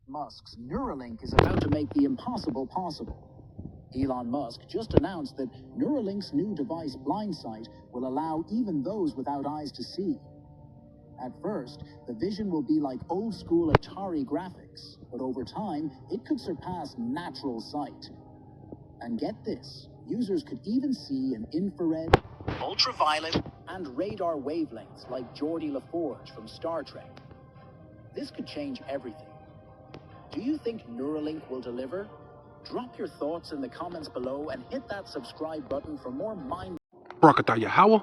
Musk's Neuralink is about to make the impossible possible. Elon Musk just announced that Neuralink's new device, blindsight, will allow even those without eyes to see. At first, the vision will be like old-school Atari graphics, but over time, it could surpass natural sight. And get this, users could even see in infrared, ultraviolet, and radar wavelengths like Geordi LaForge from Star Trek. This could change everything. Do you think Neuralink will deliver? Drop your thoughts in the comments below and hit that subscribe button for more mind. Barakatah Yahweh,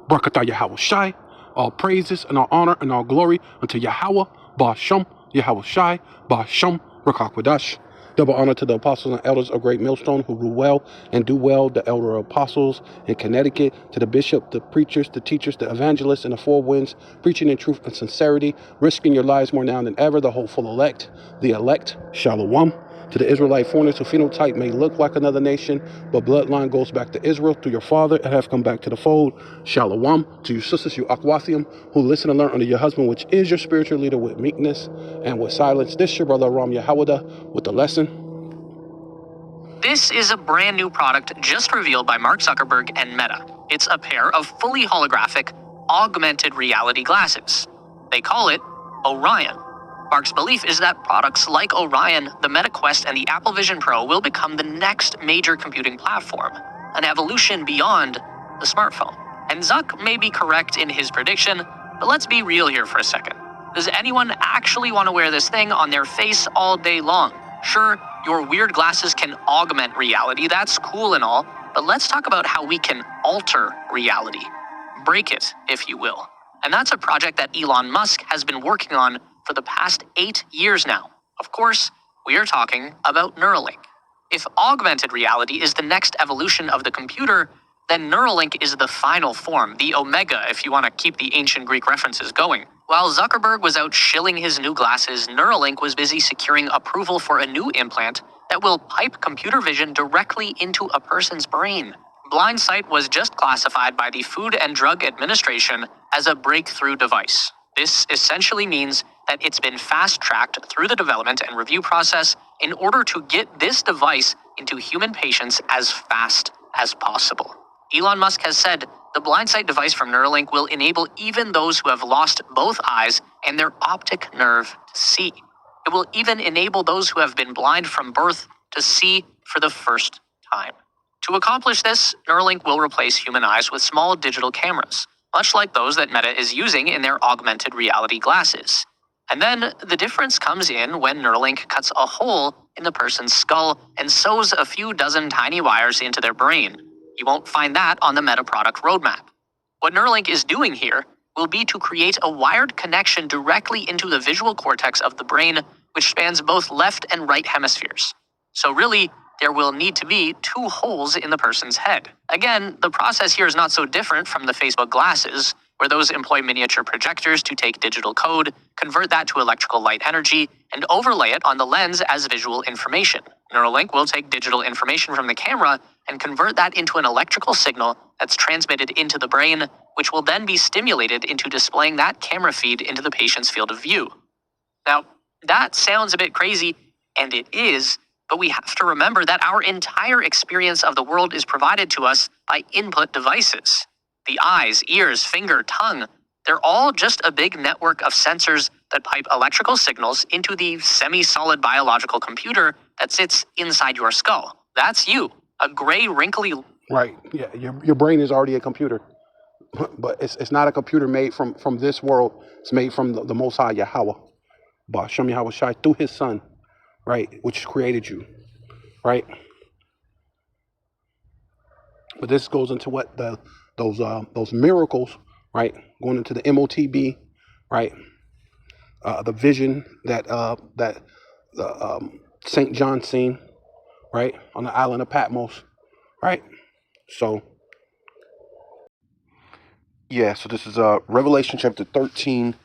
Barakatah Yahweh Shai. All praises and all honor and all glory unto Yahweh, Ba'Shem, Yahweh Shai, Ba'Shem, Rakakwadash. Double honor to the apostles and elders of Great Millstone who rule well and do well, the elder apostles in Connecticut, to the bishop, the preachers, the teachers, the evangelists, and the four winds, preaching in truth and sincerity, risking your lives more now than ever, the hopeful elect, the elect, Shalom. To the Israelite foreigners who phenotype may look like another nation, but bloodline goes back to Israel through your father and have come back to the fold. Shalom. To you sisters, you Akwathium, who listen and learn under your husband, which is your spiritual leader, with meekness and with silence. This your brother Ram Yahawada with the lesson. This is a brand new product just revealed by Mark Zuckerberg and Meta. It's a pair of fully holographic, augmented reality glasses. They call it Orion. Mark's belief is that products like Orion, the Meta Quest, and the Apple Vision Pro will become the next major computing platform, an evolution beyond the smartphone. And Zuck may be correct in his prediction, but let's be real here for a second. Does anyone actually want to wear this thing on their face all day long? Sure, your weird glasses can augment reality, that's cool and all, but let's talk about how we can alter reality. Break it, if you will. And that's a project that Elon Musk has been working on for the past 8 years now. Of course, we are talking about Neuralink. If augmented reality is the next evolution of the computer, then Neuralink is the final form, the omega if you want to keep the ancient Greek references going. While Zuckerberg was out shilling his new glasses, Neuralink was busy securing approval for a new implant that will pipe computer vision directly into a person's brain. Blindsight was just classified by the Food and Drug Administration as a breakthrough device. This essentially means that it's been fast-tracked through the development and review process in order to get this device into human patients as fast as possible. Elon Musk has said the blindsight device from Neuralink will enable even those who have lost both eyes and their optic nerve to see. It will even enable those who have been blind from birth to see for the first time. To accomplish this, Neuralink will replace human eyes with small digital cameras, much like those that Meta is using in their augmented reality glasses. And then the difference comes in when Neuralink cuts a hole in the person's skull and sews a few dozen tiny wires into their brain. You won't find that on the Meta product roadmap. What Neuralink is doing here will be to create a wired connection directly into the visual cortex of the brain, which spans both left and right hemispheres. So really, there will need to be 2 holes in the person's head. Again, the process here is not so different from the Facebook glasses, where those employ miniature projectors to take digital code, convert that to electrical light energy, and overlay it on the lens as visual information. Neuralink will take digital information from the camera and convert that into an electrical signal that's transmitted into the brain, which will then be stimulated into displaying that camera feed into the patient's field of view. Now, that sounds a bit crazy, and it is, but we have to remember that our entire experience of the world is provided to us by input devices. The eyes, ears, finger, tongue, they're all just a big network of sensors that pipe electrical signals into the semi-solid biological computer that sits inside your skull. That's you, a gray, wrinkly... Right, yeah, your brain is already a computer. But it's not a computer made from this world. It's made from the Most High Yahweh. Ba'Shem Yahweh Shai, through his son, right, which created you, right? But this goes into what those miracles, right, going into the MOTB, right, the vision that St. John seen, right, on the island of Patmos, right? So yeah, so this is Revelation chapter 13,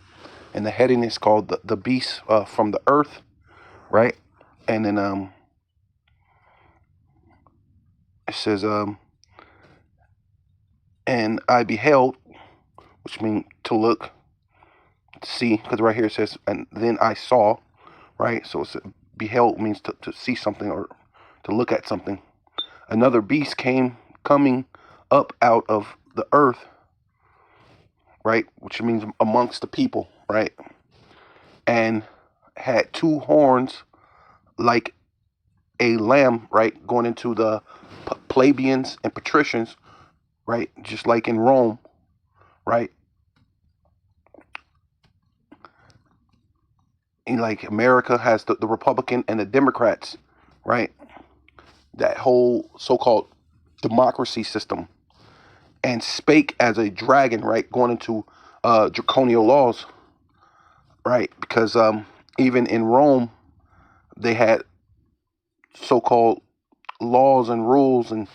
and the heading is called the beast from the earth, right? And then it says and I beheld, which means to look, to see, because right here it says, and then I saw, right? So it's beheld means to see something or to look at something. Another beast coming up out of the earth, right? Which means amongst the people, right? And had two horns like a lamb, right? Going into the plebeians and patricians, right? Just like in Rome, right? And like America has the Republican and the Democrats, right? That whole so-called democracy system, and spake as a dragon, right? Going into draconian laws, right? Because even in Rome, they had so-called laws and rules and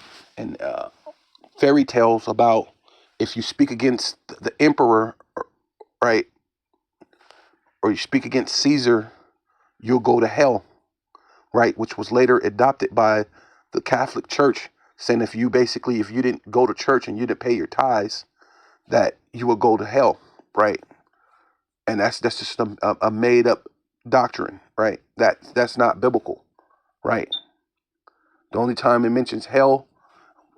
fairy tales about if you speak against the emperor, right, or you speak against Caesar, you'll go to hell, right? Which was later adopted by the Catholic Church, saying if you didn't go to church and you didn't pay your tithes, that you will go to hell, right? And that's just a made up doctrine, right? That's not biblical, right? The only time it mentions hell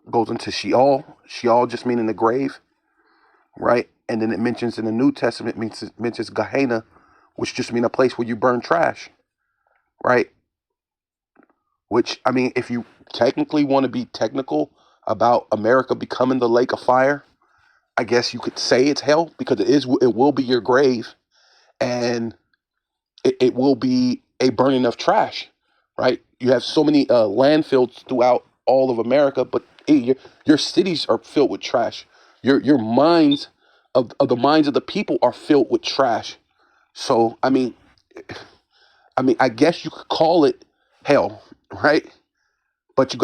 goes into Sheol. Sheol just meaning the grave, right? And then it mentions in the New Testament mentions Gehenna, which just mean a place where you burn trash, right? Which, I mean, if you technically want to be technical about America becoming the lake of fire, I guess you could say it's hell, because it will be your grave, and it will be a burning of trash, right? You have so many landfills throughout all of America, but your cities are filled with trash. Your minds of the minds of the people are filled with trash. So I guess you could call it hell, right? But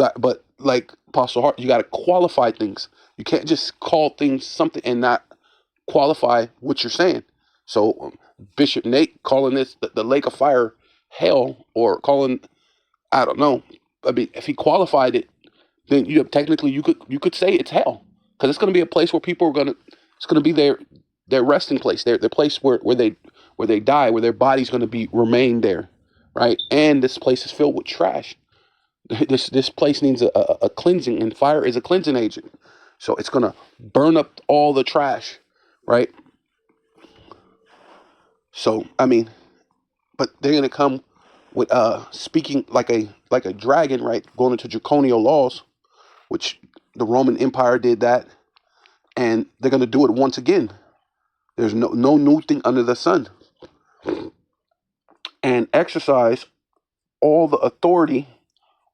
like Apostle Hart, you got to qualify things. You can't just call things something and not qualify what you're saying. So Bishop Nate calling this the lake of fire hell, or calling, I don't know. I mean, if he qualified it, then technically you could say it's hell, because it's going to be a place where people are going to. It's going to be their resting place, their place where they die, where their body's going to be remain there, right? And this place is filled with trash. This place needs a cleansing, and fire is a cleansing agent. So it's going to burn up all the trash, right? So I mean, but they're going to come with speaking like a dragon, right? Going into draconian laws, which the Roman Empire did that, and they're going to do it once again. There's no new thing under the sun, and exercise all the authority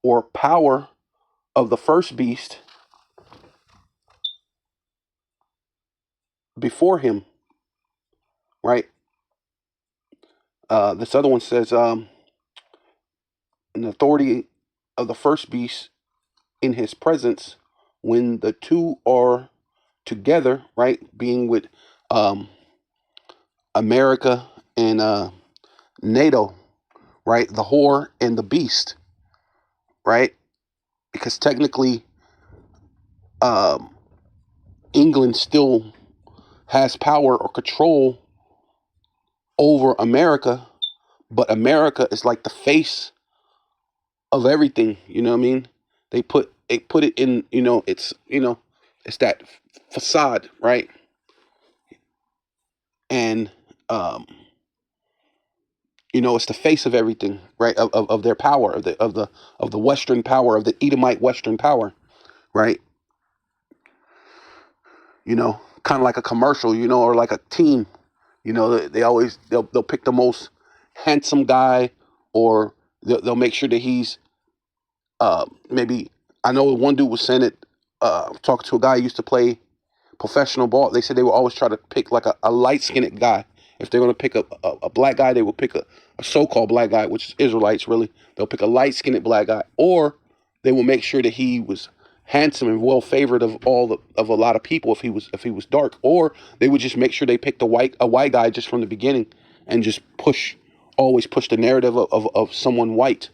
or power of the first beast before him, right? This other one says, an authority of the first beast in his presence when the two are together, right? Being with um, America and NATO, right? The whore and the beast, right? Because technically, um, England still has power or control over America, but America is like the face of everything. You know what I mean? They put it in. It's that facade, right? And um, it's the face of everything, right? Of their power, of the Western power, of the Edomite Western power, right? Kind of like a commercial, or like a team. They'll pick the most handsome guy, or they'll make sure that he's maybe. I know one dude was saying it, talking to a guy who used to play professional ball. They said they will always try to pick like a light-skinned guy. If they're going to pick a black guy, they will pick a so-called black guy, which is Israelites really. They'll pick a light-skinned black guy, or they will make sure that he was handsome and well favored of a lot of people if he was dark, or they would just make sure they picked a white guy just from the beginning, and just always push the narrative of someone white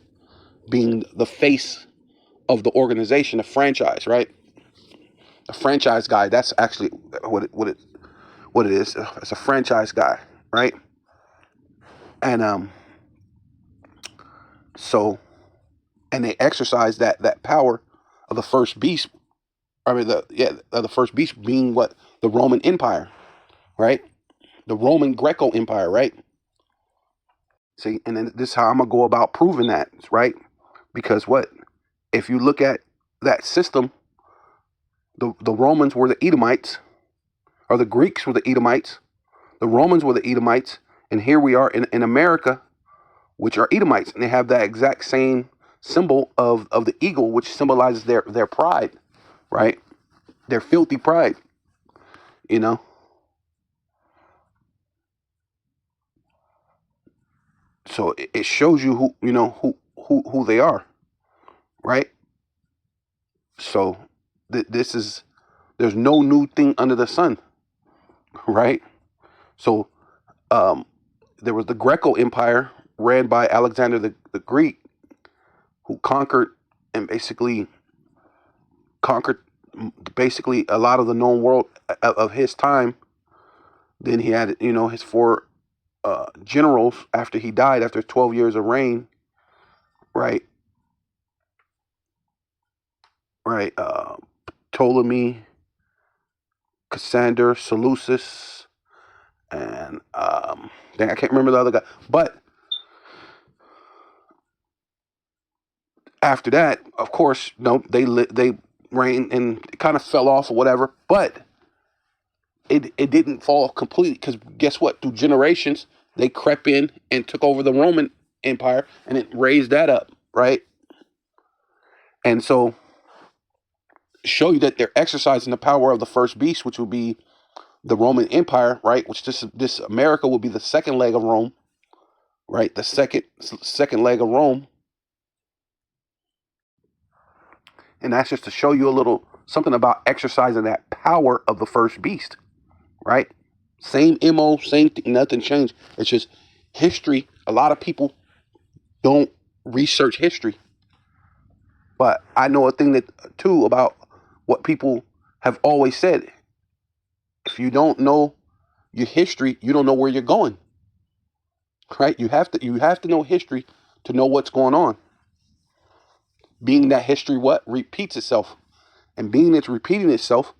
being the face of the organization, the franchise, right? A franchise guy. That's actually what it is. It's a franchise guy, right? And So, and they exercise that power of the first beast. I mean, the first beast being what? The Roman Empire, right? The Roman Greco Empire, right? See, and then this is how I'm gonna go about proving that, right? Because what? If you look at that system, the Romans were the Edomites, or the Greeks were the Edomites, the Romans were the Edomites, and here we are in America, which are Edomites, and they have that exact same symbol of the eagle, which symbolizes their pride, right? Their filthy pride, you know. So it shows you who they are, right? So this is, there's no new thing under the sun, right? So there was the Greco Empire ran by Alexander the Greek, who conquered basically a lot of the known world of his time. Then he had, his four generals after he died, after 12 years of reign, right? Right. Ptolemy, Cassander, Seleucus, and dang, I can't remember the other guy. But after that, of course, they reigned, and it kind of fell off or whatever. But it didn't fall completely, because guess what? Through generations, they crept in and took over the Roman Empire, and it raised that up, right? And so show you that they're exercising the power of the first beast, which would be the Roman Empire, right? Which this America will be the second leg of Rome, right? The second leg of Rome, and that's just to show you a little something about exercising that power of the first beast, right? Same MO, same thing, nothing changed. It's just history. A lot of people don't research history, but I know a thing that too about what people have always said. If you don't know your history, you don't know where you're going, right? You have to know history to know what's going on. Being that history what repeats itself, and being it's repeating itself,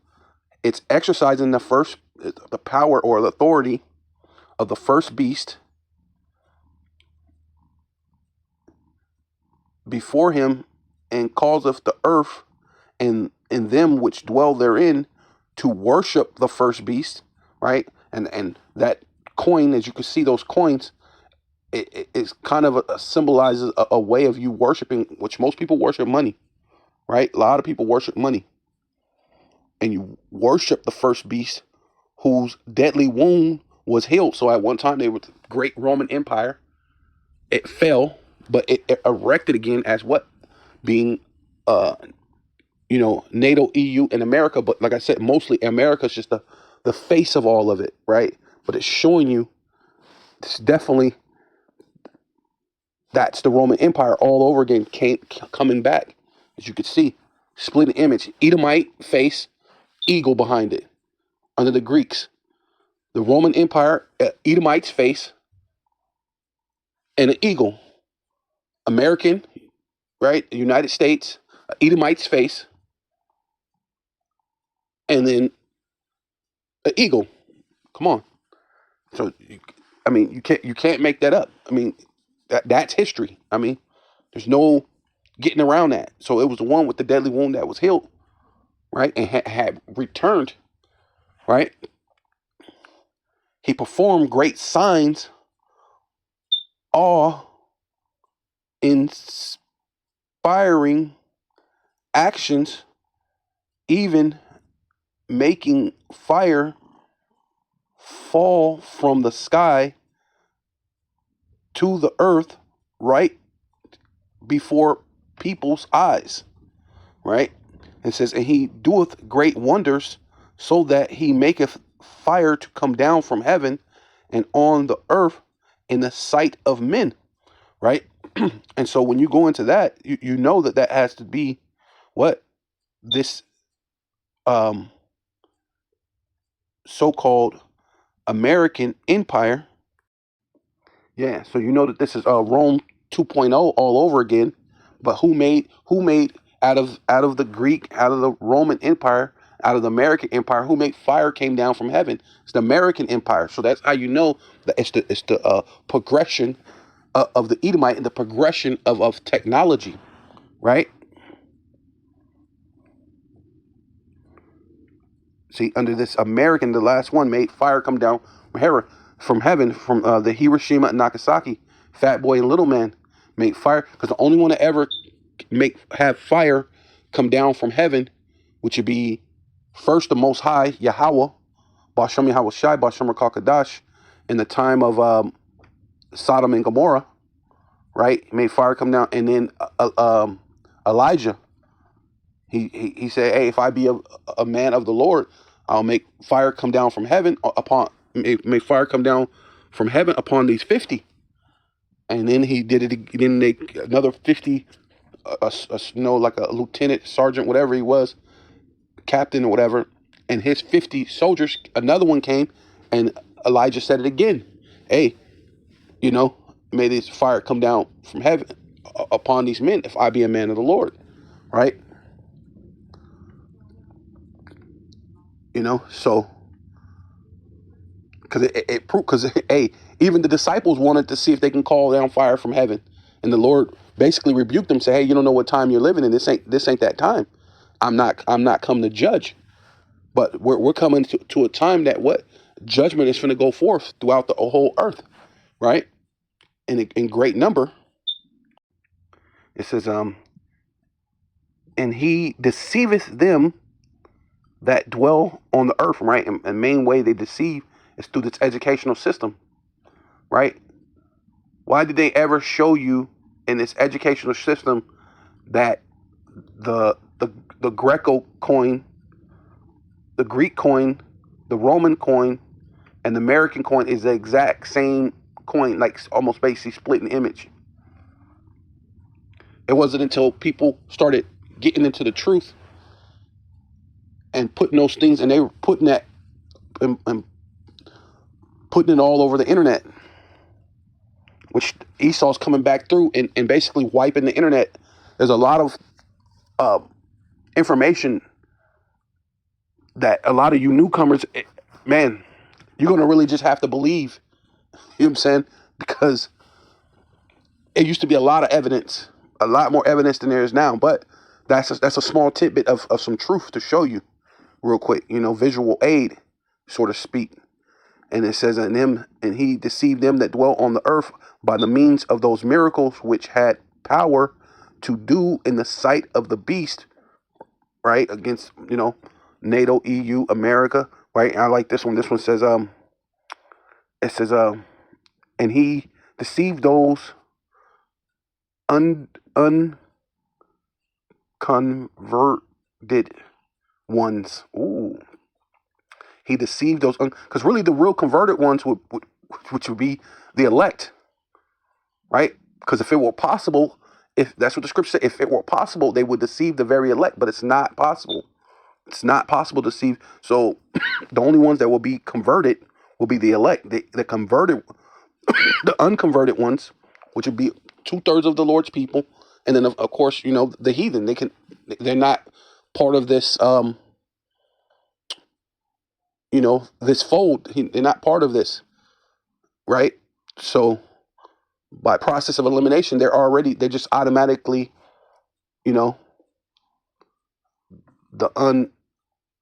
it's exercising the power or the authority of the first beast before him, and causeth the earth and them which dwell therein to worship the first beast, right? And that coin, as you can see, those coins, it's kind of symbolizes a way of you worshiping, which most people worship money, right? A lot of people worship money, and you worship the first beast whose deadly wound was healed. So at one time they were the great Roman Empire. It fell, but it erected again as what? Being NATO, EU, and America. But like I said, mostly America's just the face of all of it, right? But it's showing you it's definitely, that's the Roman Empire all over again, coming back. As you can see, split image, Edomite face, eagle behind it. Under the Greeks, the Roman Empire, Edomite's face, and an eagle. American, right? United States, Edomite's face, and then an eagle. Come on. So, I mean, you can't make that up. I mean, that's history. I mean, there's no getting around that. So it was the one with the deadly wound that was healed, right, and had returned, right? He performed great signs, awe inspiring actions, even making fire fall from the sky to the earth right before people's eyes, right? It says, and he doeth great wonders, so that he maketh fire to come down from heaven and on the earth in the sight of men, right? And so when you go into that, you know that has to be what? This so-called American empire. Yeah, so you know that this is Rome 2.0 all over again. But who made out of the Greek, out of the Roman Empire, out of the American Empire, who made fire came down from heaven? It's the American Empire. So that's how you know that it's the progression of the Edomite and the progression of technology, right? See, under this American, the last one made fire come down from heaven, from the Hiroshima and Nagasaki. Fat Boy and Little Man made fire, because the only one to ever have fire come down from heaven, which would be first the Most High, Yahweh, Bashem Yahweh Shai, Bashem Rakakadash, in the time of Sodom and Gomorrah, right? Made fire come down, and then Elijah, he said, hey, if I be a man of the Lord, I'll make fire come down from heaven make fire come down from heaven upon these 50. And then he did it. Then another 50, like a lieutenant, sergeant, whatever he was, captain or whatever, and his 50 soldiers. Another one came, and Elijah said it again. Hey, may this fire come down from heaven upon these men, if I be a man of the Lord, right? So because it proved, because hey, even the disciples wanted to see if they can call down fire from heaven, and the Lord basically rebuked them, say, hey, you don't know what time you're living in. This ain't that time. I'm not come to judge, but we're coming to a time that what judgment is going to go forth throughout the whole earth, right? In great number. It says, and he deceiveth them that dwell on the earth, right? And the main way they deceive is through this educational system, right? Why did they ever show you in this educational system that the Greco coin, the Greek coin, the Roman coin, and the American coin is the exact same coin, like almost basically split an image? It wasn't until people started getting into the truth and putting those things, and they were putting that and putting it all over the internet, which Esau's coming back through and basically wiping the internet. There's a lot of information that a lot of you newcomers, man, you're going to really just have to believe. You know what I'm saying? Because it used to be a lot of evidence, a lot more evidence than there is now. But that's a small tidbit of some truth to show you real quick, visual aid, so to speak. And it says, and he deceived them that dwell on the earth by the means of those miracles which had power to do in the sight of the beast, right? Against, NATO, EU, America, right? I like this one. This one says, it says, and he deceived those unconverted ones. Ooh. He deceived those, because really the real converted ones which would be the elect, right? Because if it were possible, if that's what the scripture said, if it were possible, they would deceive the very elect, but it's not possible. It's not possible to deceive. So the only ones that will be converted will be the elect, the converted, the unconverted ones, which would be 2/3 of the Lord's people, and then of course the heathen. They're not part of this. This fold. They're not part of this, right? So by process of elimination, they're just automatically, the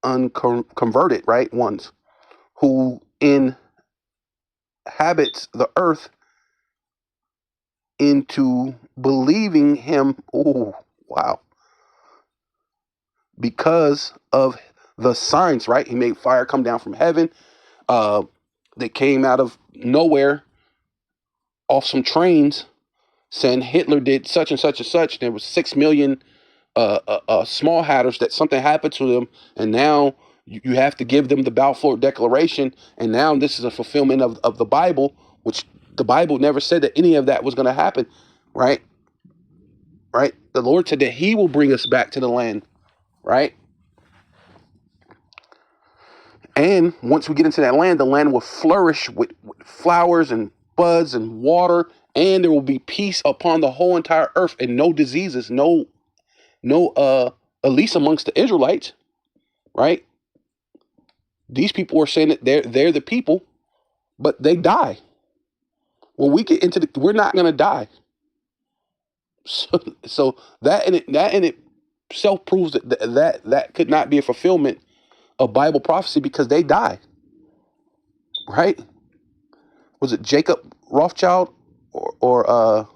unconverted, right, ones who inhabits the earth into believing him. Oh, wow. Because of the signs, right? He made fire come down from heaven. They came out of nowhere off some trains saying Hitler did such and such and such. There was 6 million small hatters that something happened to them, and now you have to give them the Balfour Declaration, and now this is a fulfillment of the Bible, which the Bible never said that any of that was going to happen, right? Right? The Lord said that he will bring us back to the land, right? And once we get into that land, the land will flourish with flowers and buds and water and there will be peace upon the whole entire earth, and no diseases, no, at least amongst the Israelites, right? These people are saying that they're the people, but they die. When we get into we're not gonna die. So that in itself proves that could not be a fulfillment of Bible prophecy, because they die, right? Was it Jacob Rothschild or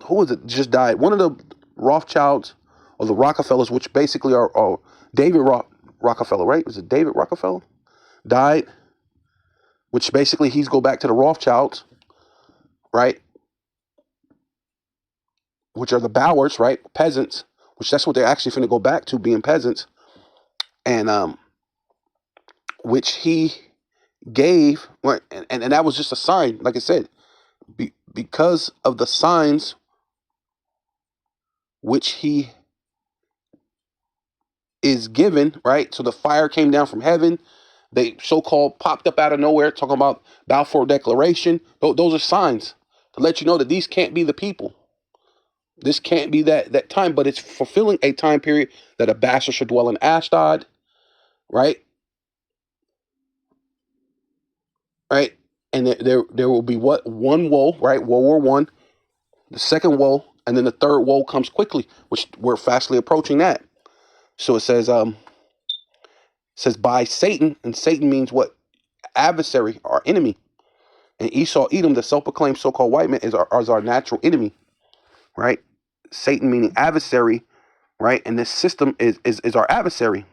who was it just died? One of the Rothschilds or the Rockefellers, which basically are David Rockefeller, right? Was it David Rockefeller? Died, which basically he's go back to the Rothschilds, right? Which are the Boers, right? Peasants, which that's what they're actually finna go back to, being peasants. And which he gave, right? And that was just a sign, like I said, because of the signs which he is given, right? So the fire came down from heaven. They so-called popped up out of nowhere, talking about Balfour Declaration. Those are signs to let you know that these can't be the people. This can't be that time, but it's fulfilling a time period that a bastard should dwell in Ashdod, right? Right? And there will be one woe, right? World War One, the second woe, and then the third woe comes quickly, which we're fastly approaching that. So it says by Satan, and Satan means what? Adversary, our enemy. And Esau, Edom, the self-proclaimed so-called white man, is our natural enemy, right? Satan meaning adversary, right? And this system is our adversary,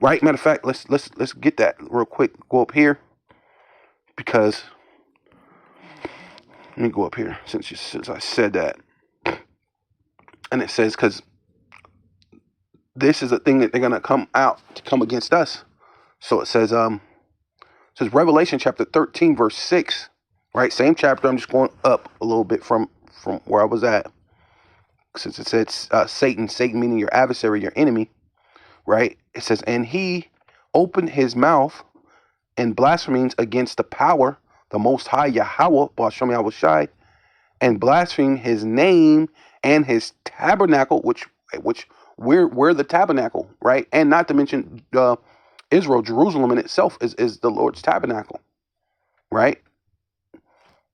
right? Matter of fact, let's get that real quick. Go up here, because let me go up here since I said that, and it says because this is a thing that they're gonna come out to come against us. So it says Revelation chapter 13 verse 6, right? Same chapter. I'm just going up a little bit from where I was at, since it says Satan meaning your adversary, your enemy, right? It says, and he opened his mouth in blasphemies against the power, the Most High Yahweh, Ba'ashem Yahweh Shai, and blasphemed his name and his tabernacle, which we're the tabernacle, right? And not to mention Israel, Jerusalem in itself is the Lord's tabernacle, right?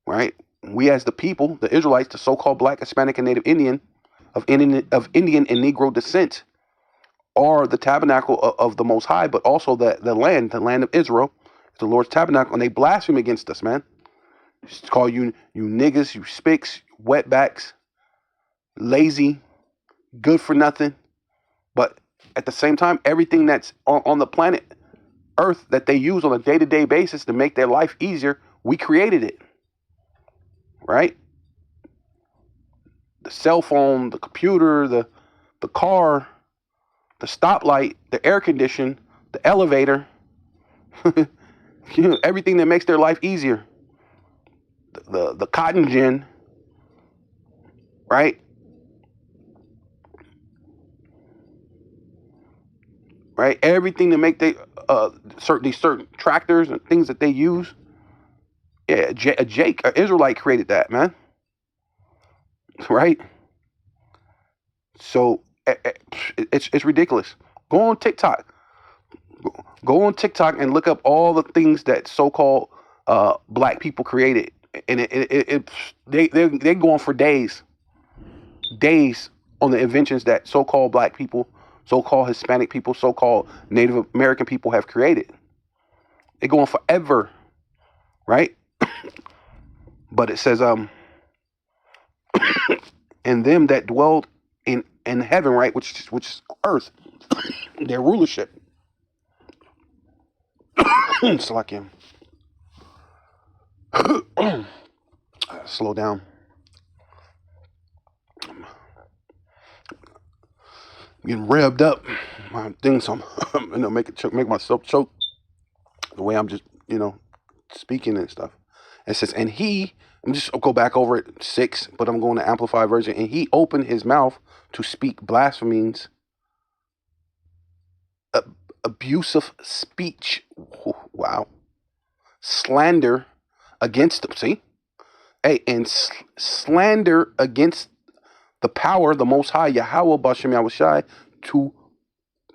Right? We as the people, the Israelites, the so-called Black, Hispanic, and Native Indian of Indian and Negro descent, are the tabernacle of the Most High, but also the land of Israel, the Lord's tabernacle, and they blaspheme against us, man. Just call you niggas, you spicks, wetbacks, lazy, good for nothing. But at the same time, everything that's on the planet Earth that they use on a day-to-day basis to make their life easier, we created it, right? The cell phone, the computer, the car, the stoplight, the air condition, the elevator, everything that makes their life easier. The cotton gin, right? Right? Everything to make certain tractors and things that they use. Yeah, Jake, an Israelite, created that, man. Right? So it's ridiculous. Go on TikTok. Go on TikTok and look up all the things that so-called black people created, and they go on for days on the inventions that so-called black people, so-called Hispanic people, so-called Native American people have created. They go on forever, right? But it says and them that dwelled in heaven, right, which is earth, their rulership. It's like him. Slow down. I'm getting revved up. My things, I'm make myself choke the way I'm just speaking and stuff. It says, and I'll go back over it 6, but I'm going to amplify version. And he opened his mouth to speak blasphemies, abusive speech. Wow. slander against them. See? Hey, and slander against the power, the Most High, Yahweh, Bashem Yahushai,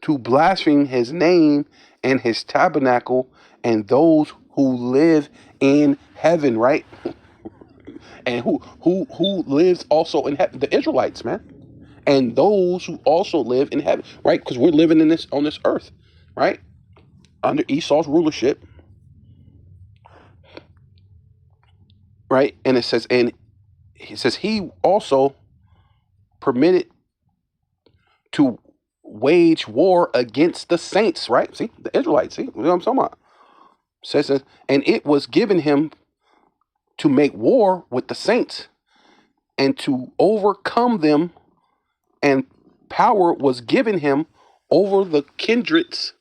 to blaspheme his name and his tabernacle and those who live in heaven, right? And who lives also in heaven, the Israelites, man. And those who also live in heaven, right? Because we're living in this on this earth, right? Under Esau's rulership, right? And it says he also permitted to wage war against the saints, right? See, the Israelites, see what I'm talking about. Says, and it was given him to make war with the saints and to overcome them, and power was given him over the kindreds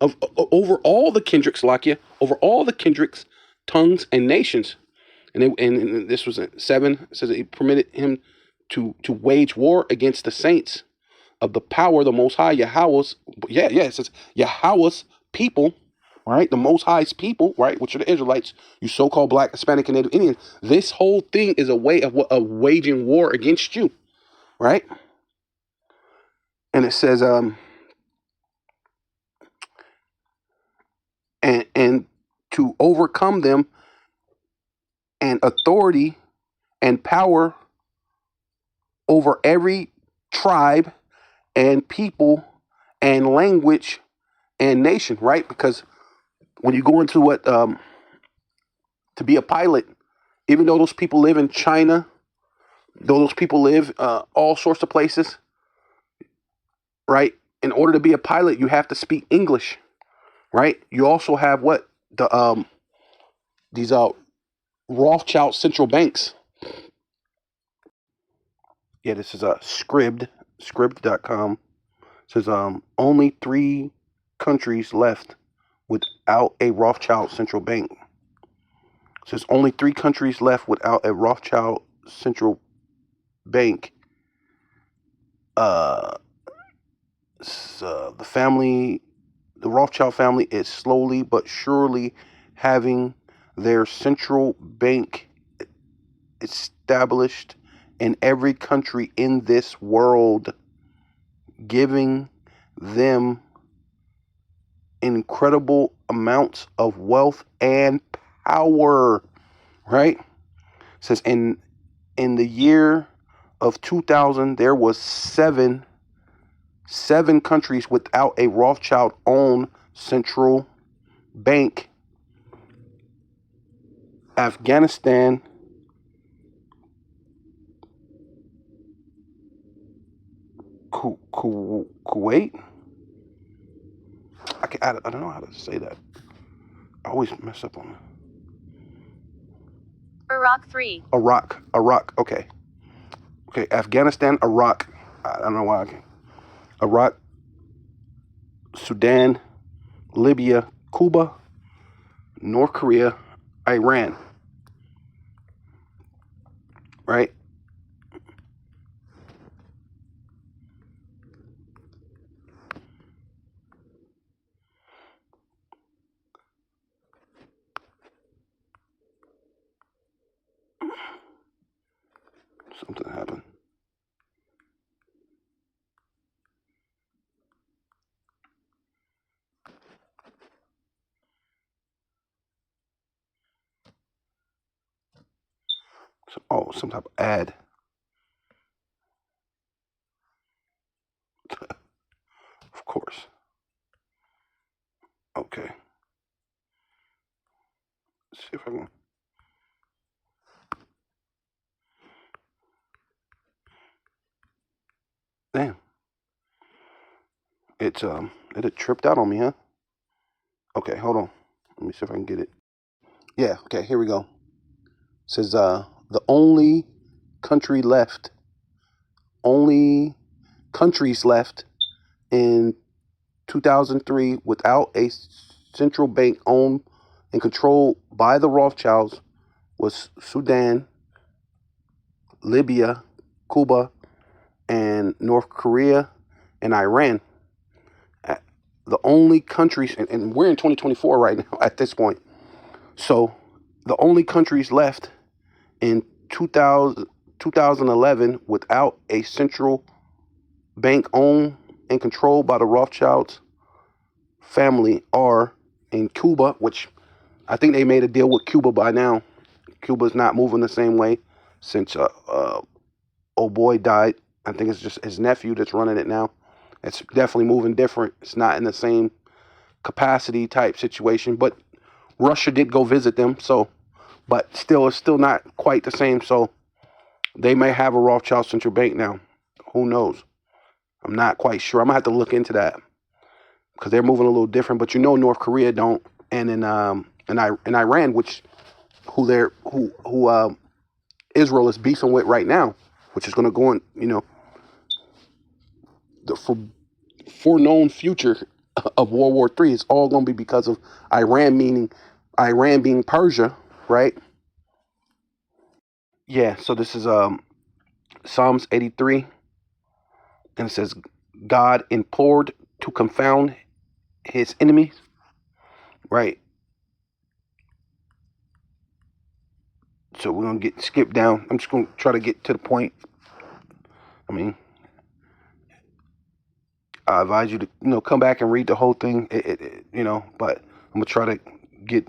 over all the kindreds, Lakia, over all the kindreds, tongues, and nations. And this was 7. It says that he permitted him to wage war against the saints of the power, the Most High, Yahweh's. Yeah, it says Yahweh's people, right? The Most High's people, right? Which are the Israelites, you so-called Black, Hispanic, and Native Indians. This whole thing is a way of waging war against you, right? And it says, and to overcome them, and authority and power over every tribe and people and language and nation, right? Because when you go into what to be a pilot, even though those people live in China, though those people live all sorts of places, right? In order to be a pilot, you have to speak English, right? You also have what the these Rothschild central banks. Yeah, this is a scribd.com. Says only 3 countries left without a Rothschild central bank. Says only 3 countries left without a Rothschild central bank. The Rothschild family is slowly but surely having their central bank established in every country in this world, giving them incredible amounts of wealth and power, right? It says in the year of 2000, there was seven countries without a Rothschild-owned central bank. Afghanistan, Kuwait. I don't know how to say that. I always mess up on it. Iraq 3. Iraq. Okay. Afghanistan, Iraq. I don't know why. Iraq, Sudan, Libya, Cuba, North Korea, Iran. Right? Something happened. Some type of ad. Of course. Okay. Let's see if I can. Damn. It tripped out on me, huh? Okay, hold on. Let me see if I can get it. Yeah, okay, here we go. It says the only countries left in 2003 without a central bank owned and controlled by the Rothschilds was Sudan, Libya, Cuba, and North Korea, and Iran. The only countries, and we're in 2024 right now at this point, So the only countries left in 2011 without a central bank owned and controlled by the Rothschilds family are in Cuba, which I think they made a deal with Cuba by now. Cuba's not moving the same way since old boy died. I think it's just his nephew that's running it now. It's definitely moving different. It's not in the same capacity type situation, but Russia did go visit them, so, but still, it's still not quite the same. So they may have a Rothschild central bank now. Who knows? I'm not quite sure. I'm gonna have to look into that because they're moving a little different. But North Korea don't, and in Iran, which Israel is beefing with right now, which is going to go in, the foreknown future of World War III is all going to be because of Iran, meaning Iran being Persia, right? Yeah. So this is Psalms 83, and it says, God implored to confound his enemies, right? So we're gonna skip down. I'm just gonna try to get to the point. I mean, I advise you to come back and read the whole thing. But I'm gonna try to get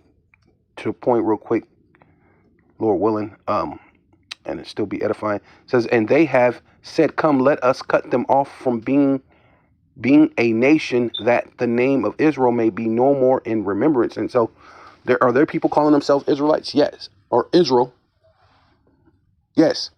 to the point real quick, Lord willing. And it still be edifying. It says, and they have said, come, let us cut them off from being a nation, that the name of Israel may be no more in remembrance. And so are there people calling themselves Israelites? Yes. Or Israel? Yes.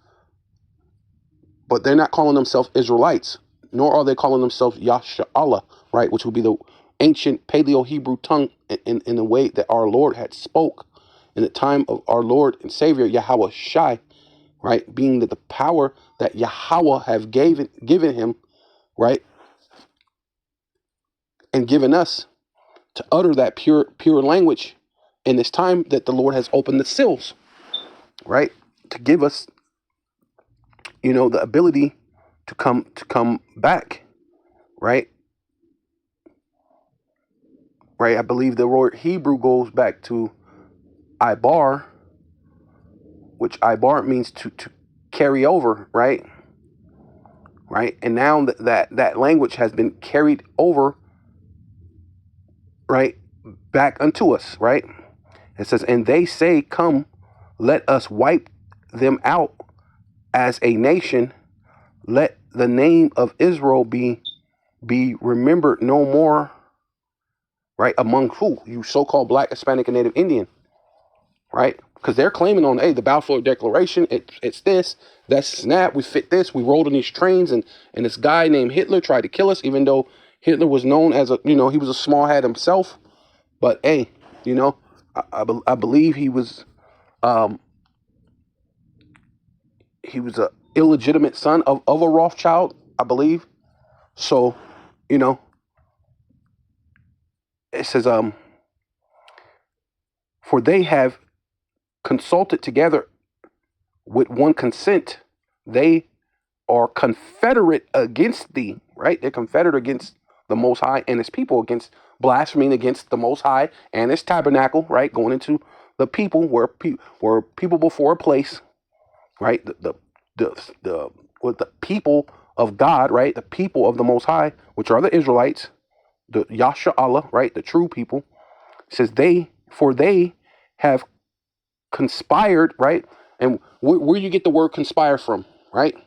But they're not calling themselves Israelites, nor are they calling themselves Yasha'Allah, right? Which would be the ancient Paleo-Hebrew tongue in the way that our Lord had spoke in the time of our Lord and Savior, Yahweh Shai, right? Being that the power that Yahweh have given him, right? And given us to utter that pure language in this time that the Lord has opened the seals, right? To give us, the ability to come back, right? Right. I believe the word Hebrew goes back to Ibar, which Ibar means to carry over, right? Right. And now that language has been carried over, right, back unto us, right? It says, and they say, come, let us wipe them out as a nation. Let the name of Israel be remembered no more, right? Among who? You so-called Black, Hispanic, and Native Indian, right? Because they're claiming on, hey, the Balfour Declaration, it's this, that's snap, we fit this, we rode on these trains, and this guy named Hitler tried to kill us, even though Hitler was known as he was a small hat himself. But hey, I believe he was a illegitimate son of a Rothschild, I believe. So, it says, for they have consulted together with one consent, they are confederate against thee, right? They're confederate against the Most High and his people, against blaspheming against the Most High and his tabernacle, right? Going into the people where people before a place, right? The people of God, right? The people of the Most High, which are the Israelites, the Yasha'Allah, right? The true people. It says they have conspired, right? And where you get the word conspire from, right?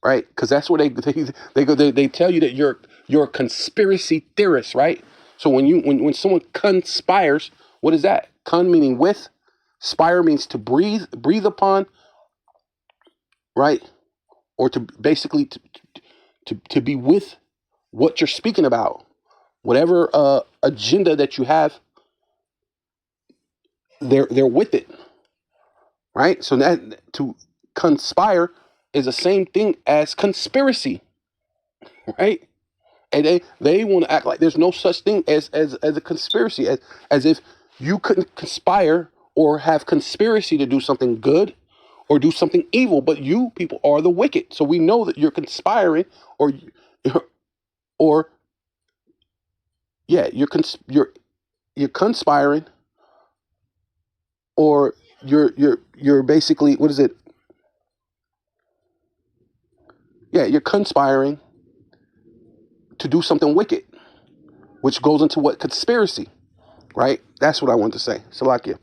Right, because that's where they tell you that you're a conspiracy theorist, right? So when someone conspires, what is that? Con meaning with, spire means to breathe upon, right? Or to basically to be with what you're speaking about, whatever agenda that you have, they're with it, right? So that to conspire is the same thing as conspiracy, right? And they want to act like there's no such thing as a conspiracy, as if you couldn't conspire or have conspiracy to do something good or do something evil, but you people are the wicked. So we know that you're conspiring, or or yeah, you're conspiring or you're basically, what is it? Yeah, you're conspiring to do something wicked, which goes into what? Conspiracy, right? That's what I want to say. Salakia.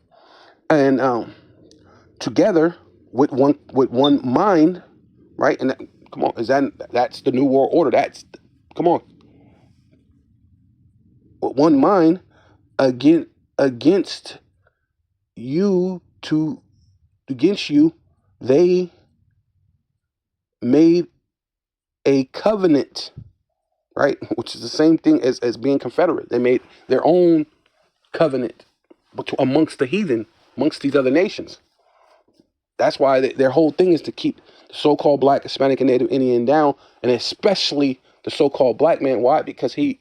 And together with one mind, right? And come on, that's the new world order? Come on, with one mind against you against you, they made a covenant, right? Which is the same thing as being confederate. They made their own covenant amongst the heathen, amongst these other nations. That's why their whole thing is to keep the so-called black, Hispanic, and Native Indian down, and especially the so-called black man. Why? Because he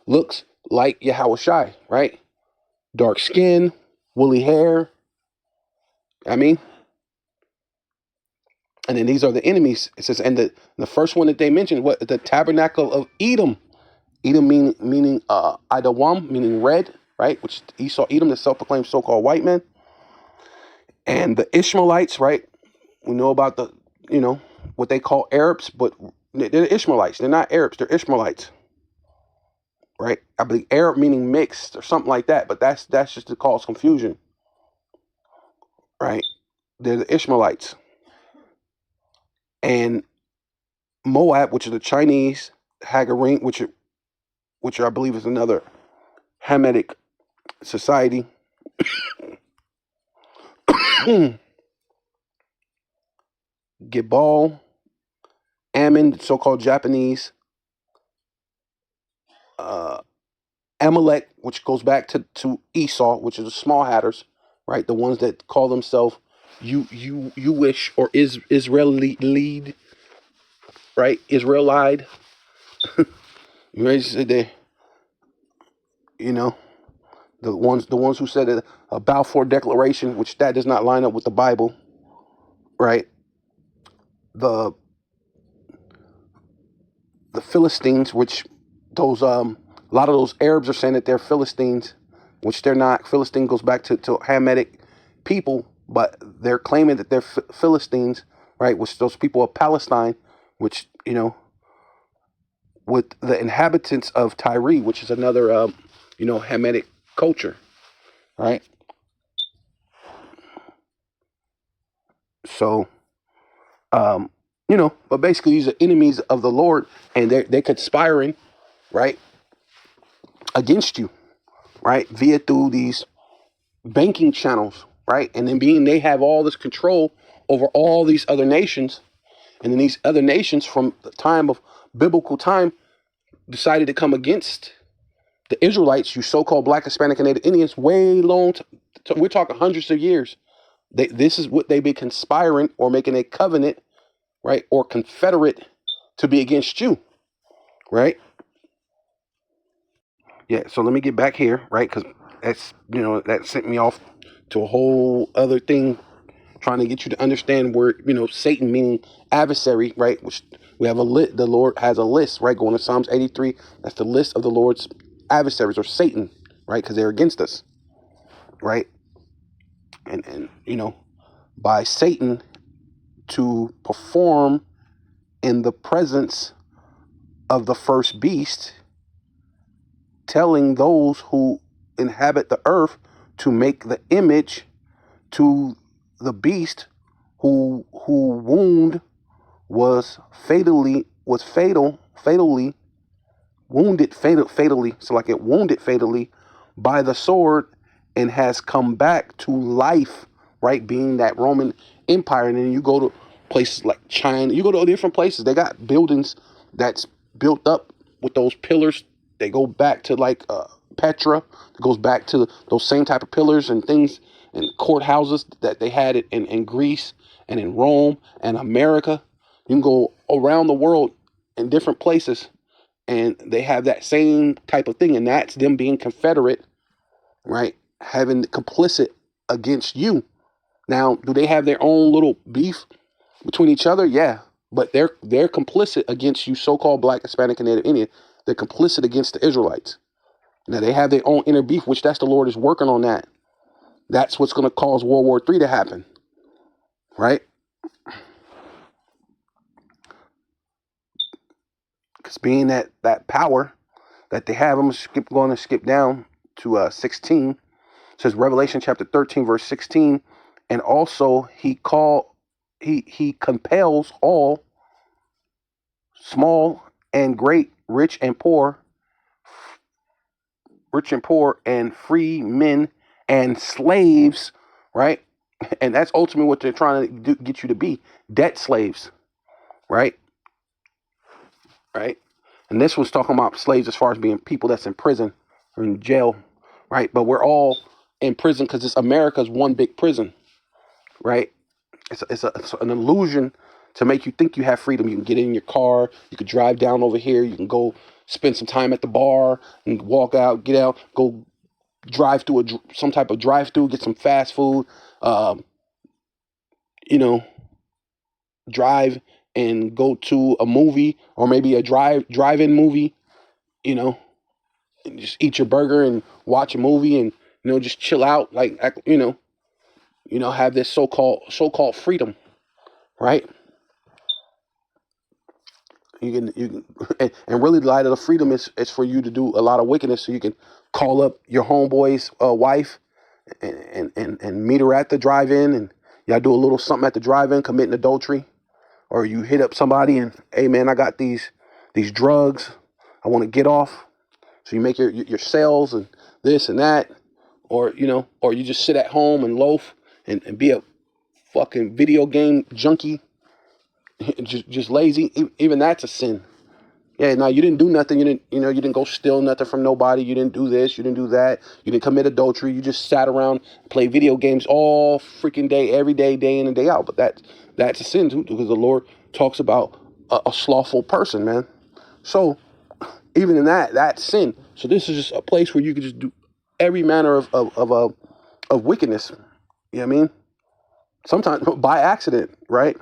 looks like Yahweh Shai, right? Dark skin, woolly hair. I mean, and then these are the enemies. It says, and the first one that they mentioned, what, the tabernacle of Edom. Edom meaning Idawam, meaning red, right? Which Esau, Edom, the self-proclaimed so-called white man. And the Ishmaelites, right? We know about what they call Arabs, but they're Ishmaelites. They're not Arabs, they're Ishmaelites. Right? I believe Arab meaning mixed or something like that, but that's just to cause confusion. Right? They're the Ishmaelites. And Moab, which is the Chinese, Hagarim, which I believe is another Hamitic society. Gibal, Ammon, so-called Japanese, Amalek, which goes back to Esau, which is the small hatters, right? The ones that call themselves you wish or Israeli lead, right? Israelite. You ready to say there? The ones who said a Balfour Declaration, which that does not line up with the Bible, right? The Philistines, which those a lot of those Arabs are saying that they're Philistines, which they're not. Philistine goes back to Hamitic people, but they're claiming that they're Philistines, right? Which those people of Palestine, which with the inhabitants of Tyre, which is another Hamitic culture, right? So but basically these are enemies of the Lord, and they're conspiring, right, against you, right, via through these banking channels, right, and then they have all this control over all these other nations, and then these other nations from the time of biblical time decided to come against the Israelites, you so-called black, Hispanic, and Native Indians, way long. We're talking hundreds of years. This is what they've been conspiring or making a covenant, right, or confederate to be against you, right? Yeah, so let me get back here, right, because that's, that sent me off to a whole other thing, trying to get you to understand where, Satan meaning adversary, right, which we have the Lord has a list, right, going to Psalms 83, that's the list of the Lord's adversaries, or Satan, right, because they're against us, right, and by Satan to perform in the presence of the first beast, telling those who inhabit the earth to make the image to the beast who wound was fatally wounded fatally by the sword, and has come back to life, right, being that Roman Empire. And then you go to places like China, you go to different places, they got buildings that's built up with those pillars. They go back to like Petra. It goes back to those same type of pillars and things, and courthouses that they had it in Greece and in Rome and America. You can go around the world in different places, and they have that same type of thing, and that's them being confederate, right? Having complicit against you. Now, do they have their own little beef between each other? Yeah, but they're complicit against you, so-called black, Hispanic, and Native Indian. They're complicit against the Israelites. Now they have their own inner beef, which that's the Lord is working on that. That's what's going to cause World War III to happen, right? Because being that power that they have, I'm going to skip down to 16. It says Revelation chapter 13, verse 16. And also he compels all, small and great, rich and poor, and free men and slaves, right? And that's ultimately what they're trying to get you to be, debt slaves, right? Right? And this was talking about slaves as far as being people that's in prison or in jail, right? But we're all in prison because it's America's one big prison, right? It's an illusion to make you think you have freedom. You can get in your car, you could drive down over here, you can go spend some time at the bar and walk out, get out, go drive through some type of drive-through, get some fast food, drive and go to a movie or maybe a drive-in movie, and just eat your burger and watch a movie and just chill out, like have this so-called freedom, right? You can and really the light of the freedom is for you to do a lot of wickedness, so you can call up your homeboy's wife and meet her at the drive-in, and y'all do a little something at the drive-in, committing adultery. Or you hit up somebody and, hey man, I got these drugs I want to get off. So you make your sales and this and that. Or you just sit at home and loaf and be a fucking video game junkie, just lazy. Even that's a sin. Yeah, now you didn't do nothing. You didn't go steal nothing from nobody. You didn't do this. You didn't do that. You didn't commit adultery. You just sat around, play video games all freaking day, every day, day in and day out. But that's a sin too, because the Lord talks about a slothful person, man. So even in that's sin. So this is just a place where you can just do every manner of wickedness. You know what I mean? Sometimes by accident, right?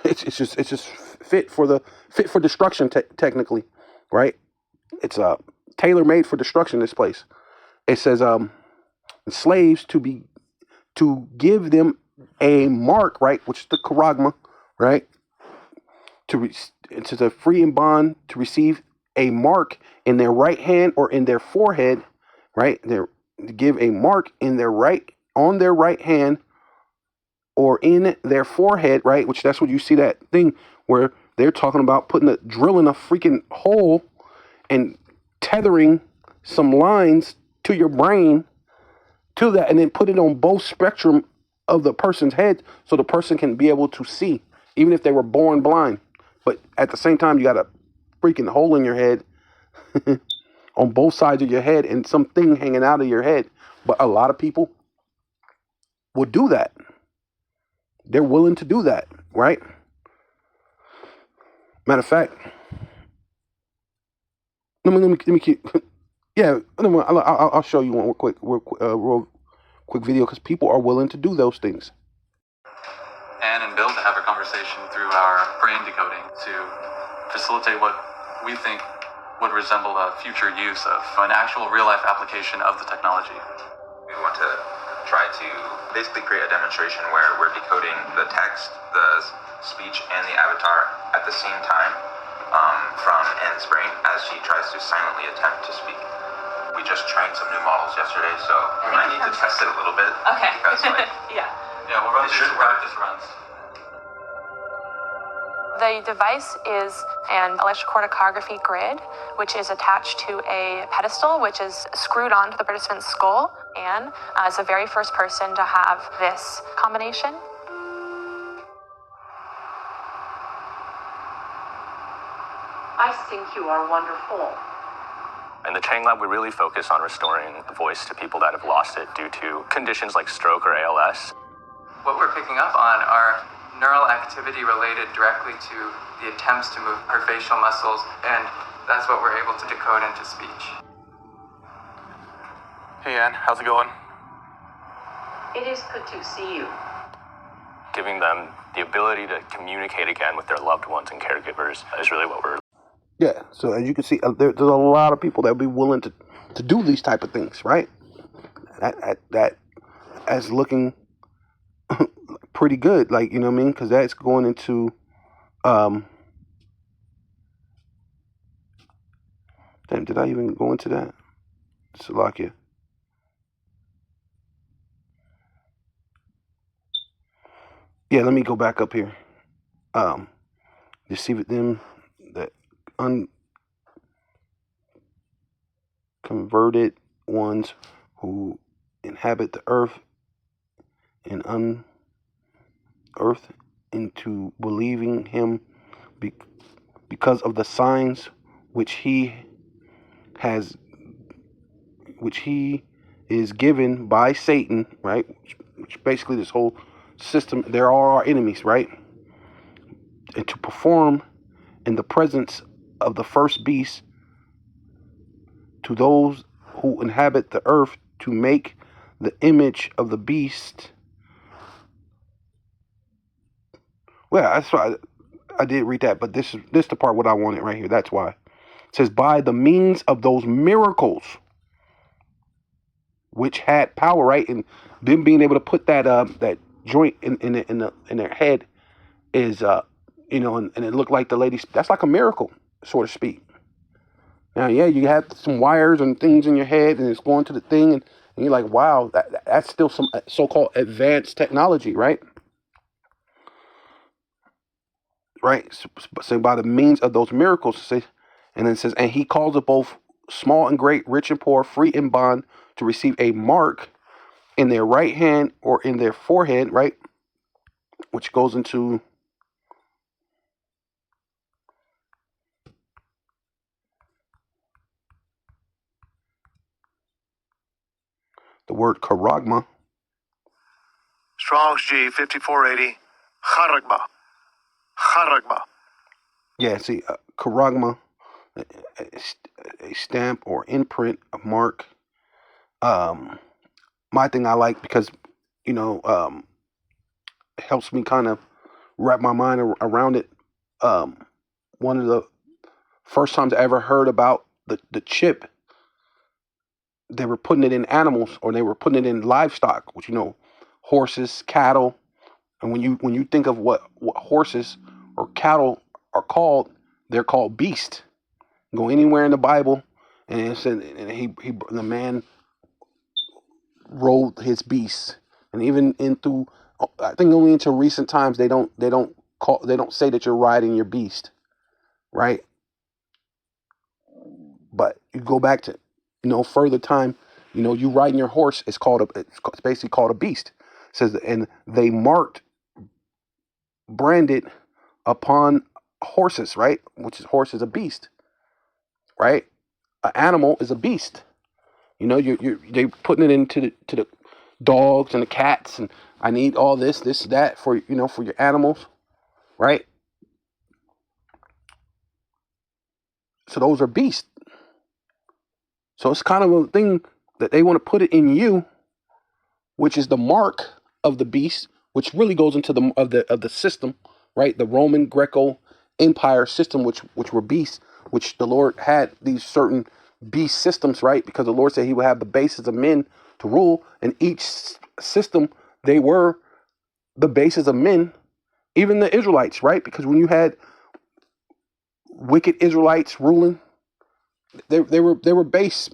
It's just fit for destruction, technically, right? It's tailor made for destruction. This place. It says slaves to give them a mark, right, which is the charagma, right? To the free and bond to receive a mark in their right hand or in their forehead, right? To give a mark on their right hand or in their forehead, right? Which that's what you see that thing where they're talking about drilling a freaking hole and tethering some lines to your brain to that, and then put it on both spectrum of the person's head so the person can be able to see, even if they were born blind. But at the same time, you got a freaking hole in your head on both sides of your head and something hanging out of your head. But a lot of people will do that. They're willing to do that, right? Matter of fact, let me keep. Yeah, I'll show you one real quick video because people are willing to do those things. Anne and Bill to have a conversation through our brain decoding to facilitate what we think would resemble a future use of an actual real-life application of the technology. We want to try to basically create a demonstration where we're decoding the text, the speech, and the avatar at the same time from Anne's brain as she tries to silently attempt to speak. We just trained some new models yesterday, so we might need to test it a little bit. Okay. Because, Yeah, we'll run through some practice runs. The device is an electrocorticography grid, which is attached to a pedestal, which is screwed onto the participant's skull. And as the very first person to have this combination. I think you are wonderful. In the Chang Lab, we really focus on restoring voice to people that have lost it due to conditions like stroke or ALS. What we're picking up on are neural activity related directly to the attempts to move her facial muscles, and that's what we're able to decode into speech. Hey Anne, how's it going? It is good to see you. Giving them the ability to communicate again with their loved ones and caregivers is really what we're. Yeah, so as you can see, there's a lot of people that would be willing to do these type of things, right? That as looking pretty good, like, you know what I mean? Because that's going into damn, did I even go into that? Salakia. Yeah, let me go back up here. Deceive them that unconverted ones who inhabit the earth and unearth into believing him because of the signs which he is given by Satan, right? Which basically this whole system, they're all our enemies, right? And to perform in the presence of the first beast to those who inhabit the earth to make the image of the beast. Well, that's why I did read that, but this is the part what I wanted right here. That's why. It says, by the means of those miracles which had power, right? And them being able to put that that joint in their head is you know, and it looked like the lady, that's like a miracle, so to speak. Now, yeah, you have some wires and things in your head, and it's going to the thing, and you're like, wow, that's still some so-called advanced technology, right? Right. So by the means of those miracles, and then it says, and he calls it both small and great, rich and poor, free and bond, to receive a mark in their right hand or in their forehead, right? Which goes into the word charagma. Strong's G 5480. Charagma. Charagma. Yeah, see, charagma, a stamp or imprint, a mark. My thing I like because, you know, it helps me kind of wrap my mind around it. One of the first times I ever heard about the chip, they were putting it in animals, or they were putting it in livestock, which, you know, horses, cattle. And when you think of what horses or cattle are called, they're called beast. Go anywhere in the Bible, and it said, and the man rode his beast. And even I think only into recent times they don't say that you're riding your beast, right? But you go back to, you know, further time, you know, you riding your horse, it's basically called a beast. It says, and they branded upon horses, right? Which is, horse is a beast, right? An animal is a beast. You know, they putting it into the dogs and the cats, and I need all this, that for, you know, for your animals, right? So those are beasts. So it's kind of a thing that they want to put it in you, which is the mark of the beast, which really goes into the system, right? The Roman Greco Empire system, which were beasts, which the Lord had these certain beast systems, right? Because the Lord said he would have the bases of men to rule, and each system, they were the bases of men, even the Israelites, right? Because when you had wicked Israelites ruling, they were base,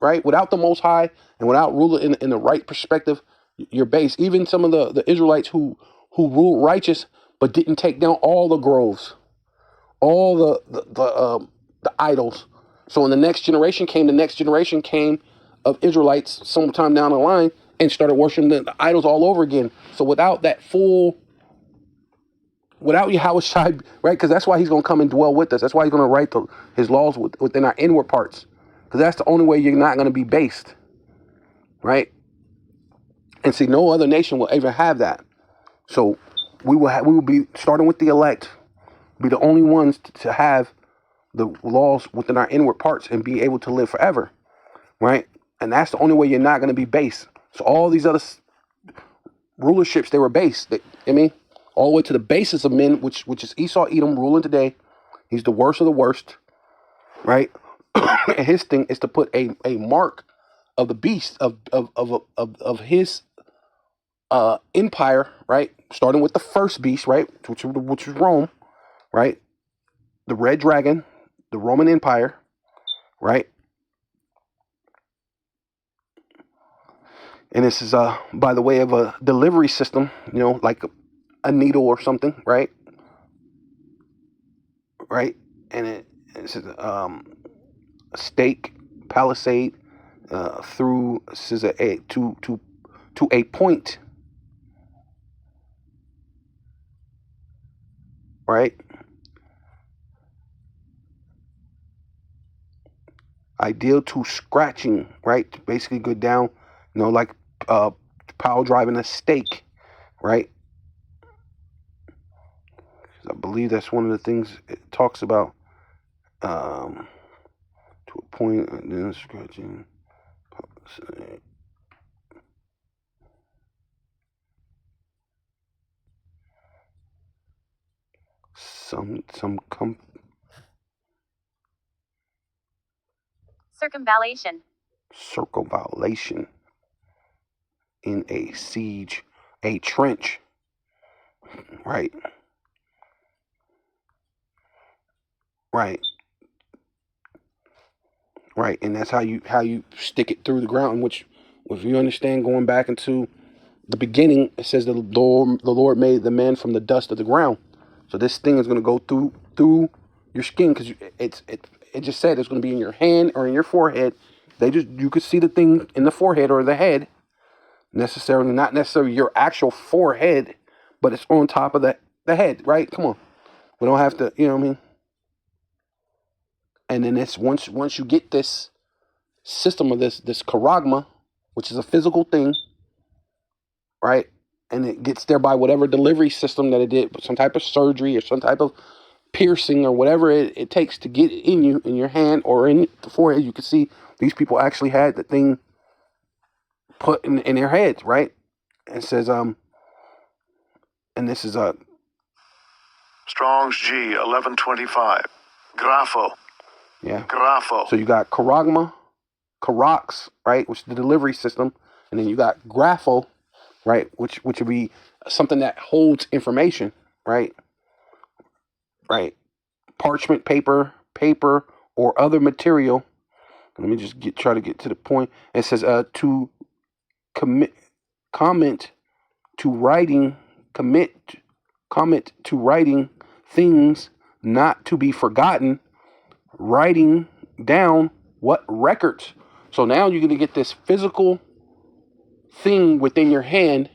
right? Without the Most High and without ruling in the right perspective, you're base. Even some of the Israelites who ruled righteous but didn't take down all the groves, all the idols. So when the next generation came of Israelites sometime down the line and started worshiping the idols all over again. So without Yahweh, right? Because that's why he's going to come and dwell with us. That's why he's going to write his laws within our inward parts. Because that's the only way you're not going to be based, right? And see, no other nation will ever have that. So we will be starting with the elect, be the only ones to have the laws within our inward parts and be able to live forever, right? And that's the only way you're not going to be based. So all these other rulerships, they were based. All the way to the basis of men, which is Esau, Edom, ruling today. He's the worst of the worst, right? And his thing is to put a mark of the beast of his empire, right? Starting with the first beast, right? Which was Rome, right? The red dragon, the Roman Empire, right? And this is by the way of a delivery system, like a needle or something, right? Right? And it's a stake, palisade through this is to a point, right? Ideal to scratching, right? To basically go down, like power driving a stake, right? I believe that's one of the things it talks about. To a point, and then scratching. Circumvallation in a siege, a trench, right? Right. Right. And that's how you stick it through the ground, which if you understand going back into the beginning, it says the Lord made the man from the dust of the ground. So this thing is going to go through your skin, because it just said it's going to be in your hand or in your forehead. You could see the thing in the forehead or the head, not necessarily your actual forehead, but it's on top of the head, right? Come on, we don't have to, you know what I mean? And then it's once you get this system of this charagma, which is a physical thing, right? And it gets there by whatever delivery system that it did, some type of surgery or some type of piercing or whatever it takes to get in you, in your hand or in the forehead. You can see these people actually had the thing put in their heads, right? It says, and this is Strong's G 1125. Grapho. Yeah. Grapho. So you got charagma, charax, right, which is the delivery system, and then you got grapho, right, which would be something that holds information, right? Right. Parchment paper, or other material. Let me just try to get to the point. It says to comment to writing things not to be forgotten, writing down what records. So now you're going to get this physical thing within your hand,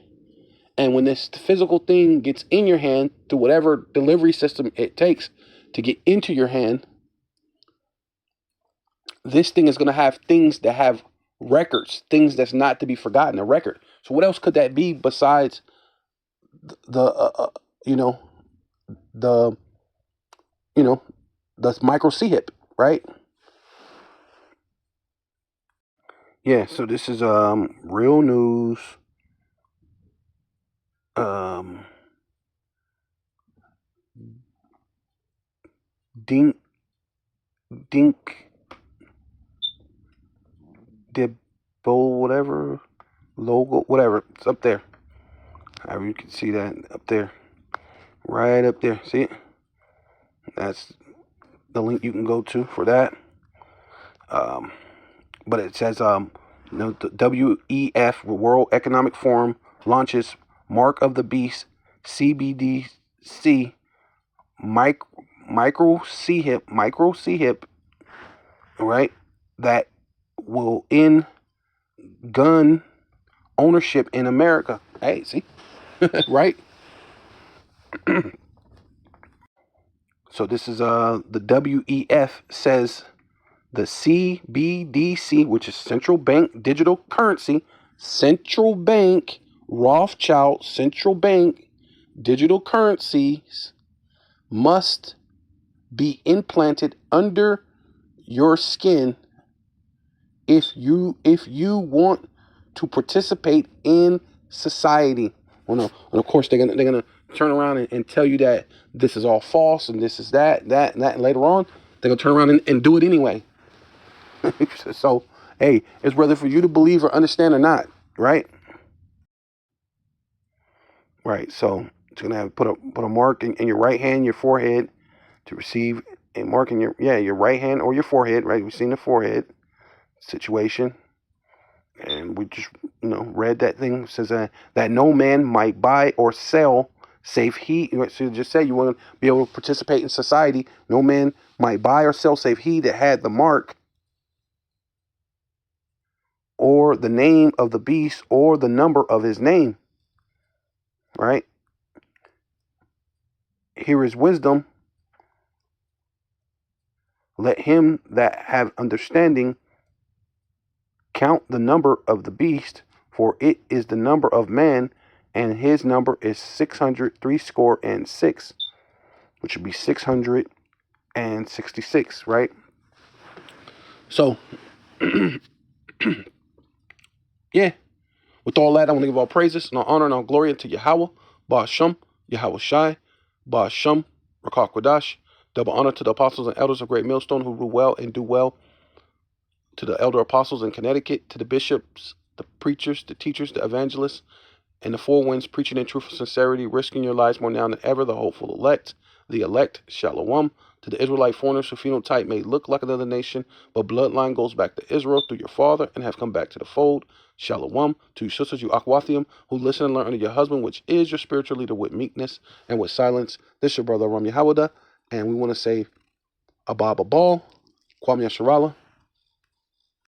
and when this physical thing gets in your hand through whatever delivery system it takes to get into your hand, this thing is going to have things that have records, things that's not to be forgotten, a record. So what else could that be besides the micro C-hip, right? Yeah, so this is real news. Dink Debo, whatever logo, whatever, it's up there. However you can see that up there, right up there. See it? That's the link you can go to for that. But it says the WEF, World Economic Forum, launches Mark of the Beast CBDC micro C-hip, right? That will end gun ownership in America. Hey, see, right? So this is the WEF says the CBDC, which is central bank digital currency, central bank Rothschild central bank digital currencies must be implanted under your skin if you want to participate in society. Well, no, and of course they're gonna turn around and tell you that this is all false and this is that, and later on they're gonna turn around and do it anyway. So, hey, it's whether for you to believe or understand or not, right? Right. So it's gonna have put a mark in your right hand, your forehead, to receive a mark in your right hand or your forehead. Right. We've seen the forehead situation, and we just read that thing. It says that no man might buy or sell save he. So just say you want to be able to participate in society. No man might buy or sell save he that had the mark or the name of the beast or the number of his name. Right. Here is wisdom. Let him that have understanding count the number of the beast, for it is the number of man, and his number is 666, which would be 666, right? So, yeah, with all that, I want to give all praises and all honor and all glory unto Yahweh, Ba'asham, Yahweh Shai, Ba'asham, Rakah Kwadash. Double honor to the apostles and elders of Great Millstone who rule well and do well, to the elder apostles in Connecticut, to the bishops, the preachers, the teachers, the evangelists, and the four winds preaching in truth and sincerity, risking your lives more now than ever, the hopeful elect, Shalom, to the Israelite foreigners who phenotype may look like another nation, but bloodline goes back to Israel through your father and have come back to the fold, Shalom, to your sisters, you Akwathium, who listen and learn under your husband, which is your spiritual leader, with meekness and with silence. This is your brother Ram Yahawada, and we want to say Abba Babal, Kwame Yasharala,